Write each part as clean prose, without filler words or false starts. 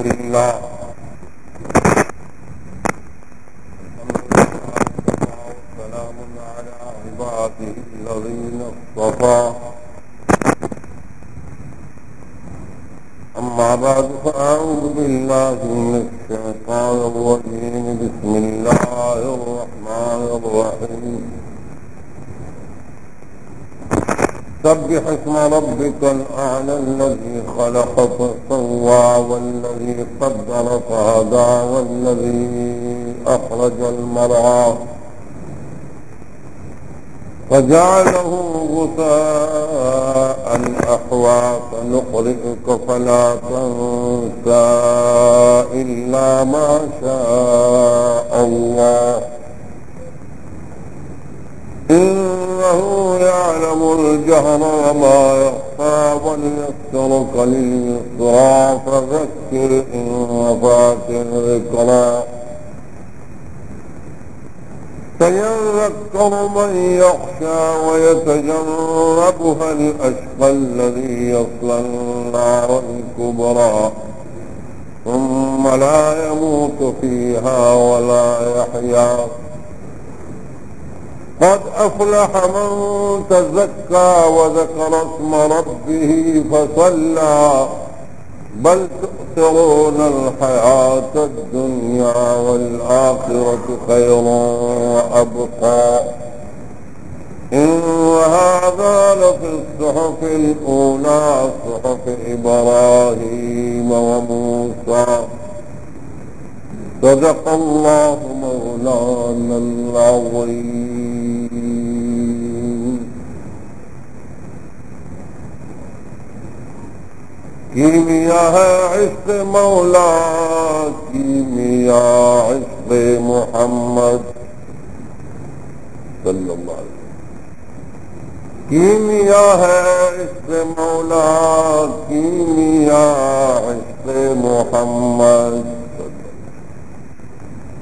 لله وسلام على عباده الذين اصطفى أما بعد فأعوذ بالله من الشيطان الرجيم بسم الله الرحمن الرحيم سبح اسم ربك الأعلى الذي خلق فسوى والذي قدر فهدى والذي أخرج المرعى فجعله غثاء أحوى فنقرئك فلا تنسى إلا ما شاء الله إنه يعلم الجهر وما يخفى وليسرك لليسرى فذكر إن نفعت الذكرى سيذكر من يخشى ويتجنبها الأشقى الذي يصلى النار الكبرى ثم لا يموت فيها ولا يحيا قد أفلح من تزكى وذكر اسم ربه فصلى بل تؤثرون الحياة الدنيا والآخرة خير وأبقى إن هذا لفي الصحف الأولى صحف إبراهيم وموسى صدق الله مولانا العظيم کیمیا ہے عشق مولا کیمیا عشق محمد صلی اللہ علیہ وسلم کیمیا ہے عشق مولا کیمیا عشق محمد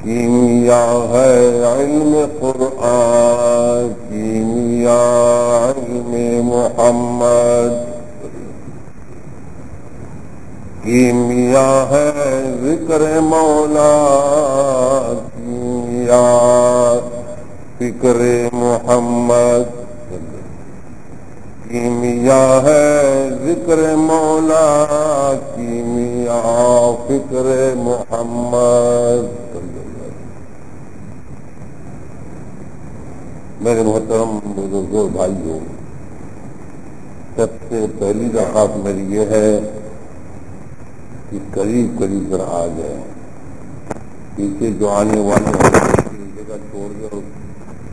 کیمیا ہے علم قرآن کیمیا علم محمد کیمیا ہے ذکر مولا کیمیا فکر محمد کیمیا ہے ذکر مولا کیمیا فکر محمد. میرے محترم بزرگوں بھائیوں، سب سے پہلی درخواست میری یہ ہے کہ قریب ذرا آ جائے، پیچھے جو آنے والے جگہ چھوڑ دے.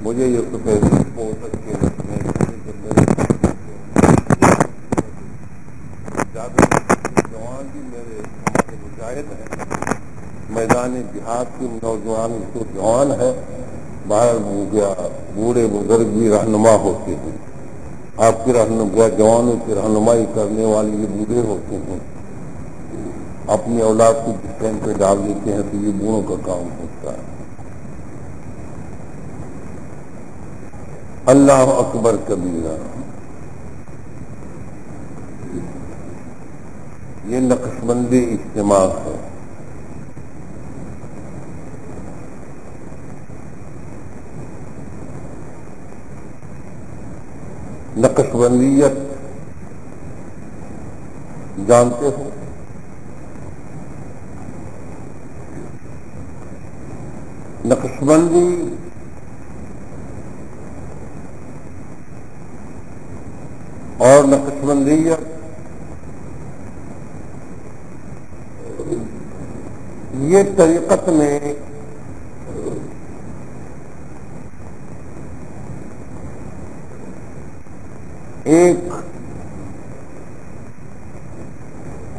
مجھے یہ سفید ہو سکتے رکھنے جوان بھی میرے ہمارے مجاہد ہیں، میدان جہاد کے نوجوان تو جوان ہے، باہر ہو گیا بوڑھے بزرگ بھی رہنما ہوتے ہیں. آپ کی رہنما جوانوں کی رہنمائی کرنے والے یہ بوڑھے ہوتے ہیں، اپنی اولاد کو جس ٹائم پہ ڈال دیتے ہیں تو یہ بوڑھوں کا کام ہوتا ہے. اللہ اکبر کبیرہ. یہ نقشبندی اجتماع ہے. نقشبندیت جانتے ہو؟ نقشبندی اور نقشبندیت یہ طریقت میں ایک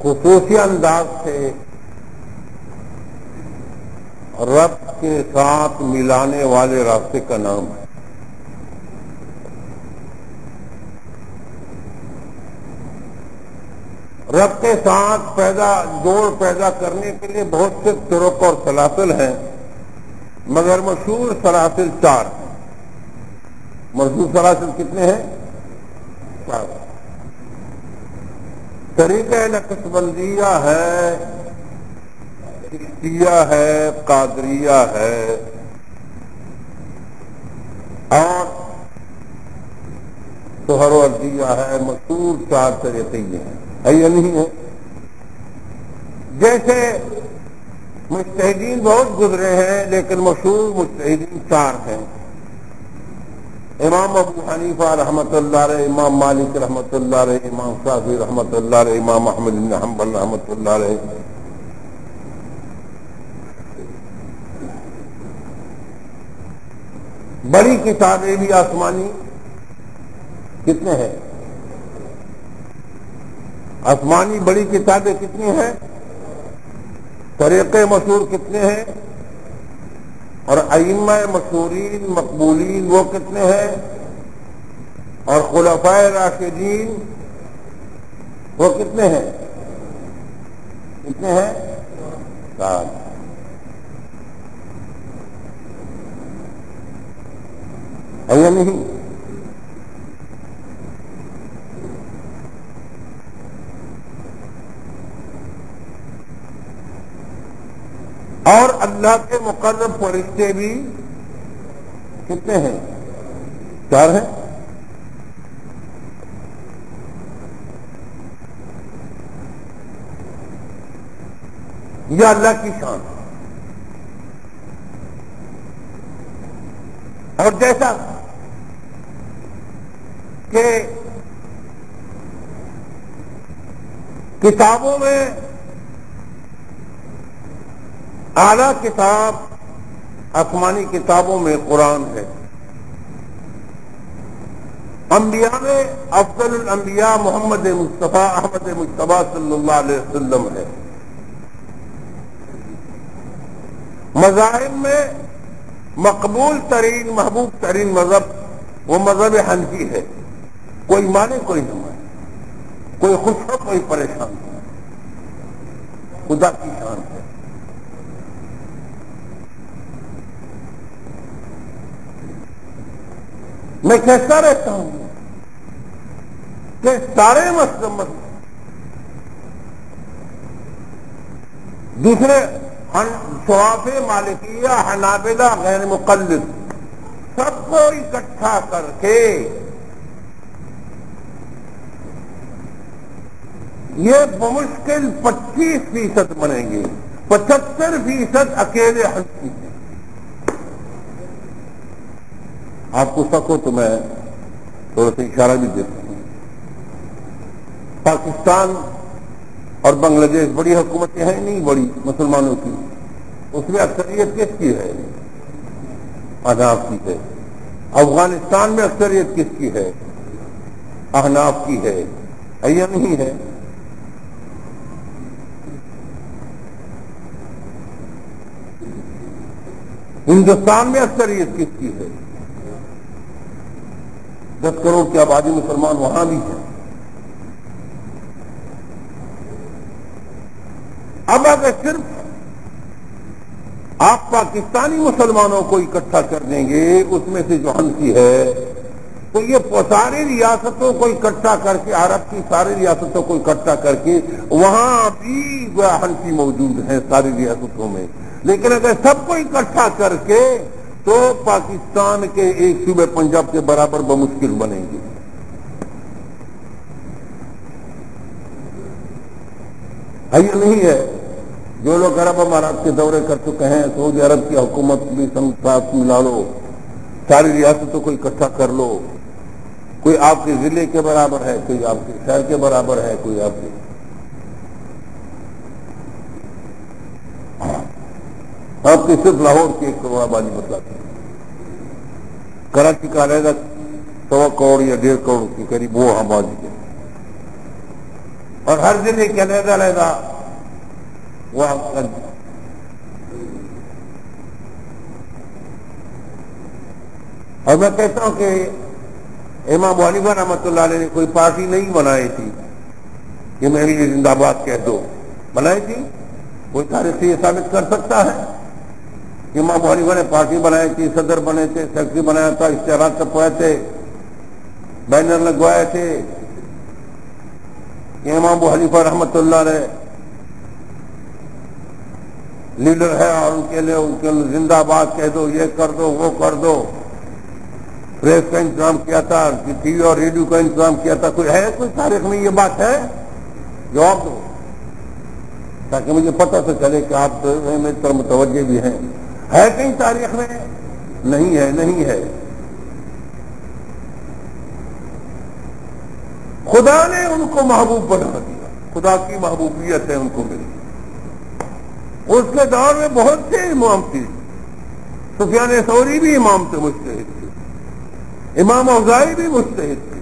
خصوصی انداز سے رب کے ساتھ ملانے والے راستے کا نام ہے. رب کے ساتھ جوڑ پیدا کرنے کے لیے بہت سے طرق اور سلاسل ہیں، مگر مشہور سلاسل 4 ہیں. مشہور سلاسل کتنے ہیں؟ 4. طریقہ نقشبندیہ ہے چشتیہ ہے، قادریہ ہے اور سہروردیہ ہے، مشہور 4 طریقے یہ ہیں، ہے یا نہیں ہے؟ جیسے مجتہدین بہت گزرے ہیں لیکن مشہور مجتہدین 4 ہیں: امام ابو حنیفہ رحمۃ اللہ علیہ، امام مالک رحمۃ اللہ علیہ، امام شافعی رحمۃ اللہ علیہ، امام احمد بن حنبل رحمۃ اللہ علیہ۔ بڑی کتابیں بھی آسمانی کتنے ہیں؟ آسمانی بڑی کتابیں کتنی ہیں؟ طریقے مشہور کتنے ہیں؟ اور ائمہ مشہورین مقبولین وہ کتنے ہیں؟ اور خلفائے راشدین وہ کتنے ہیں؟ کتنے ہیں؟ 7۔ ہے یا نہیں؟ اور اللہ کے مقرب فرشتے بھی کتنے ہیں؟ 4 ہیں۔ یہ اللہ کی شان ہے۔ اور جیسا کہ کتابوں میں اعلیٰ کتاب آسمانی کتابوں میں قرآن ہے، انبیاء میں افضل الانبیاء محمد مصطفیٰ احمد مجتبیٰ صلی اللہ علیہ وسلم ہے، مذاہب میں مقبول ترین محبوب ترین مذہب وہ مذہب حنفی ہے، کوئی مانے کوئی نہ مانے، کوئی خوش ہو کوئی پریشان ہو، خدا کی شان ہے۔ میں کہتا رہتا ہوں کہ سارے مسلم دوسرے شعافے مالکیہ حنابلہ غیر مقلد سب کو اکٹھا کر کے یہ بمشکل 25% بنیں گے، 75% اکیلے حنفی ہیں۔ آپ کو شک ہو تو میں تھوڑا سا اشارہ بھی دیتا ہوں۔ پاکستان اور بنگلہ دیش بڑی حکومتیں ہیں نہیں بڑی مسلمانوں کی، اس میں اکثریت کس کی ہے؟ احناف کی ہے۔ افغانستان میں اکثریت کس کی ہے؟ احناف کی ہے، یا نہیں ہے؟ ہندوستان میں اکثریت کس کی ہے؟ 10 کروڑ کی آبادی مسلمان وہاں بھی ہیں۔ اب اگر صرف آپ پاکستانی مسلمانوں کو اکٹھا کر دیں گے اس میں سے جو حنفی ہے، تو یہ ساری ریاستوں کو اکٹھا کر کے، عرب کی ساری ریاستوں کو اکٹھا کر کے وہاں بھی حنفی موجود ہیں ساری ریاستوں میں، لیکن اگر سب کو اکٹھا کر کے تو پاکستان کے ایک صوبے پنجاب کے برابر بمشکل بنیں گے۔ یہ نہیں ہے؟ جو لوگ عرب امارات کے دورے کر چکے ہیں، سعودی عرب کی حکومت بھی ساتھ ملا لو، ساری ریاستوں کو اکٹھا کر لو، کوئی آپ کے ضلع کے برابر ہے، کوئی آپ کے شہر کے برابر ہے، کوئی آپ کے صرف لاہور کی 1 کروڑ آبادی بتلاتی ہے، کراچی کا رہے گا 1.25 کروڑ یا 1.5 کروڑ کے قریب وہ آبادی ہے، اور ہر ضلع کے علیحدہ وہ اور میں کہتا ہوں کہ امام ابو حنیفہ رحمۃ اللہ علیہ نے کوئی پارٹی نہیں بنائی تھی کہ میں بھی زندہ باد کہہ دو، بنائی تھی؟ کوئی تاریخ یہ ثابت کر سکتا ہے کہ امام ابو حنیفہ نے پارٹی بنائی تھی، صدر بنے تھے، سیکرٹری بنایا تھا، اشتہارات چھپوائے تھے، بینر لگوائے تھے کہ امام ابو حنیفہ رحمۃ اللہ علیہ لیڈر ہے اور ان کے لیے زندہ باد کہہ دو، یہ کر دو، وہ کر دو، پریس کا انتظام کیا تھا، ٹی وی اور ریڈیو کا انتظام کیا تھا، کوئی ہے کوئی تاریخ میں یہ بات ہے؟ جواب دو تاکہ مجھے پتہ تو چلے کہ آپ میری طرف متوجہ بھی ہیں۔ ہے کہیں تاریخ میں؟ نہیں ہے، نہیں ہے۔ خدا نے ان کو محبوب بنا دیا، خدا کی محبوبیت ہے ان کو ملی۔ اس کے دور میں بہت سے امام تھے، سفیان ثوری بھی امام تھے، مجتہد تھے، امام اوزاعی بھی مجتہد تھے،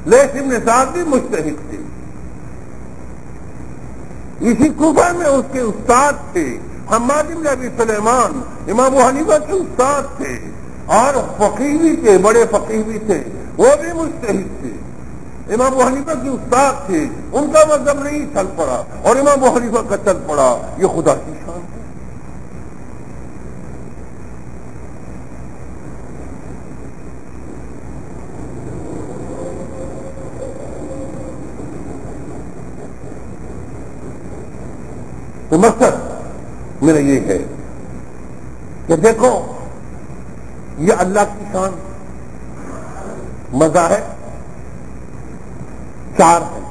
لیث بن سعد بھی مجتہد تھے۔ اسی کوفہ میں اس کے استاد تھے حماد بن ابی سلیمان، امام ابو حنیفہ کے استاد تھے، اور فقیہ بھی تھے، بڑے فقیہ بھی تھے، وہ بھی مجتہد تھے۔ امام ابو حنیفہ کے استاد تھے، ان کا مذہب نہیں چل پڑا اور امام ابو حنیفہ کا چل پڑا، یہ خدا کی شان ہے۔ تو مقصد میرا یہ ہے کہ دیکھو یہ اللہ کی شان، مذاہب چار ہیں،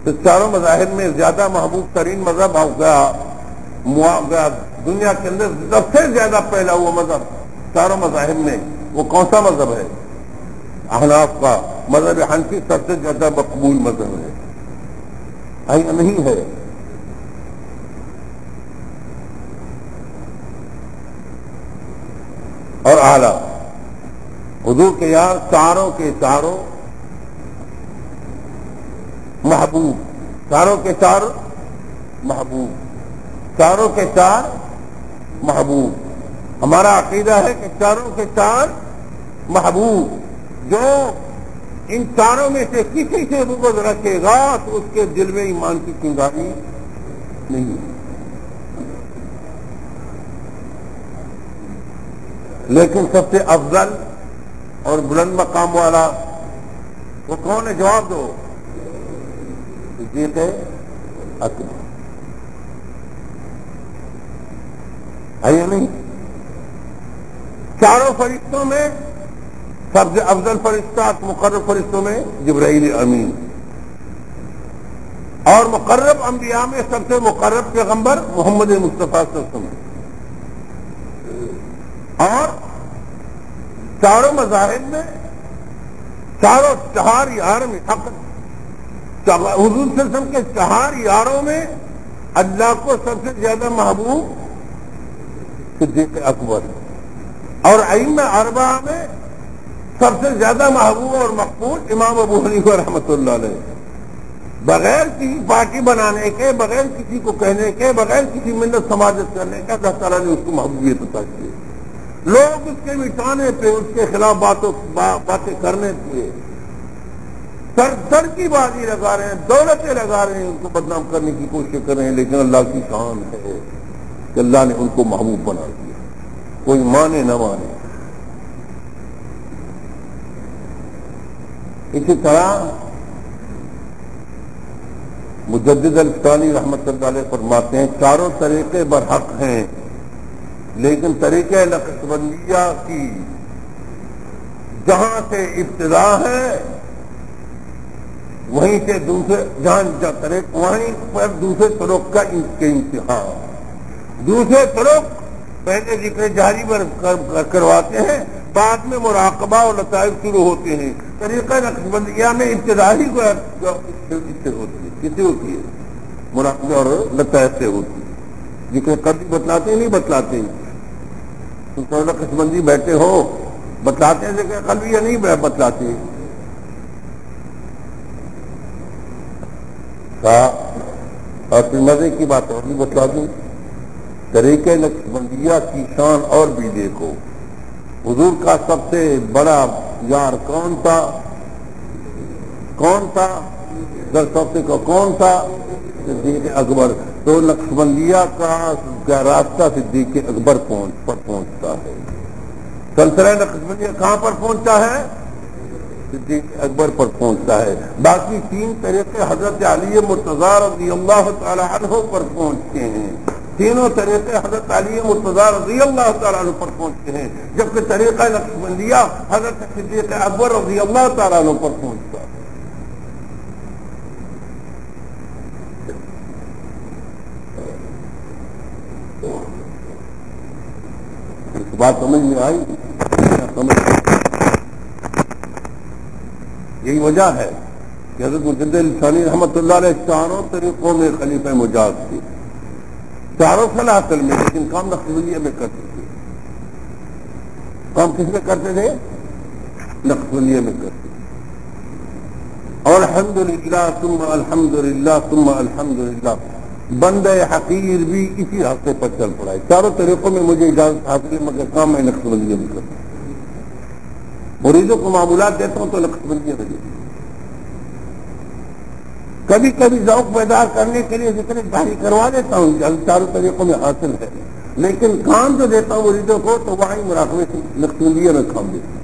تو چاروں مذاہب میں زیادہ محبوب ترین مذہب ہو گیا دنیا کے اندر سب سے زیادہ پھیلا ہوا مذہب چاروں مذاہب میں، وہ کون سا مذہب ہے؟ احناف کا مذہب حنفی سب سے زیادہ مقبول مذہب ہے، ایسا نہیں ہے؟ اور اعلیٰ حضور کے یار چاروں کے چاروں محبوب، چاروں کے چار محبوب، چاروں کے چار محبوب۔ ہمارا عقیدہ ہے کہ چاروں کے چار محبوب، جو ان چاروں میں سے کسی سے بغض رکھے گا تو اس کے دل میں ایمان کی چنگاری نہیں ہے۔ لیکن سب سے افضل اور بلند مقام والا وہ کون ہے؟ جواب دو۔ صدیق اکبر ہے یا نہیں؟ چاروں فرشتوں میں سب سے افضل فرشتہ مقرب فرشتوں میں جبرائیل امین، اور مقرب انبیاء میں سب سے مقرب پیغمبر محمد مصطفیٰ صلی اللہ علیہ وسلم۔ اور چاروں مذاہب میں چاروں چہار یار میں حضور صلی اللہ علیہ وسلم کے چہار یاروں میں اللہ کو سب سے زیادہ محبوب صدیق اکبر، اور ائمہ اربعہ میں سب سے زیادہ محبوب اور مقبول امام ابو حنیفہ رحمۃ اللہ علیہ۔ بغیر کسی پارٹی بنانے کے، بغیر کسی کو کہنے کے، بغیر کسی منت سماجت کرنے کا اللہ تعالیٰ نے اس کو محبوبیت عطا کی۔ لوگ اس کے مٹانے پہ، اس کے خلاف باتیں کرنے پہ سر کی بازی لگا رہے ہیں، دولتیں لگا رہے ہیں، ان کو بدنام کرنے کی کوشش کر رہے ہیں، لیکن اللہ کی شان ہے کہ اللہ نے ان کو محبوب بنا دیا، کوئی مانے نہ مانے۔ اسی طرح مجدد الفسانی رحمۃ اللہ علیہ فرماتے ہیں چاروں طریقے برحق ہیں، لیکن طریقہ نقشبندیہ کی جہاں سے ابتدا ہے وہیں سے دوسرے وہیں پر دوسرے طرق کا امتحان، دوسرے طرق پہلے ذکر جاری پر کرواتے ہیں، بعد میں مراقبہ اور لطائف شروع ہوتے ہیں۔ طریقہ نقشبندیہ میں ابتدا ہی کس سے ہوتی ہے؟ مراقبہ اور لطائف سے ہوتی ہے۔ ذکر قدر بتلاتے ہیں، نہیں بتلاتے ہیں؟ تم نقشبندی بیٹھے ہو، بتلاتے ہیں ذکر قلبی یا نہیں بتلاتے؟ اور پھر مزے کی بات اور بھی بتلا دوں، طریقہ نقشبندیہ کی شان اور بھی دیکھو۔ حضور کا سب سے بڑا یار کون تھا؟ در سب سے کون تھا؟ صدیق اکبر۔ تو نقشبندیہ کا راستہ صدیق اکبر پر پہنچتا ہے۔ سلسلہ نقشبندیہ کہاں پر پہنچتا ہے؟ صدیق اکبر پر پہنچتا ہے۔ باقی تین طریقے حضرت علی مرتضیٰ رضی اللہ تعالی عنہ پر پہنچتے ہیں۔ تینوں طریقے حضرت علی مرتضیٰ رضی اللہ تعالیٰ عنہ پر پہنچتے ہیں، جبکہ طریقہ نقشبندیہ حضرت صدیق اکبر رضی اللہ تعالیٰ عنہ پر پہنچتا ہے۔ اس بات سمجھ میں آئی؟ یہی وجہ ہے کہ حضرت مجدد ثانی رحمۃ اللہ علیہ چاروں طریقوں میں خلیفہ مجاز تھے، چاروں صلاحت میں، لیکن کام نقشبندیہ میں کرتے تھے۔ کام کس میں کرتے تھے؟ نقشبندیہ میں کرتے تھے۔ اور الحمدللہ ثم الحمدللہ ثم الحمدللہ، بندہ حقیر بھی اسی راستے پر چل پڑا ہے۔ چاروں طریقوں میں مجھے اجازت حاصل ہے، مگر کام میں نقشبندیہ میں کرتا ہوں۔ مریضوں کو معمولات دیتا ہوں تو نقشبندیہ میں دیتا ہوں۔ کبھی کبھی ذوق پیدا کرنے کے لیے ذکر جاری کروا دیتا ہوں، چاروں طریقوں میں حاصل ہے، لیکن کام جو دیتا ہوں مریضوں کو تو وہاں مراقبے سے نقشبندیہ میں کام دیتا ہوں۔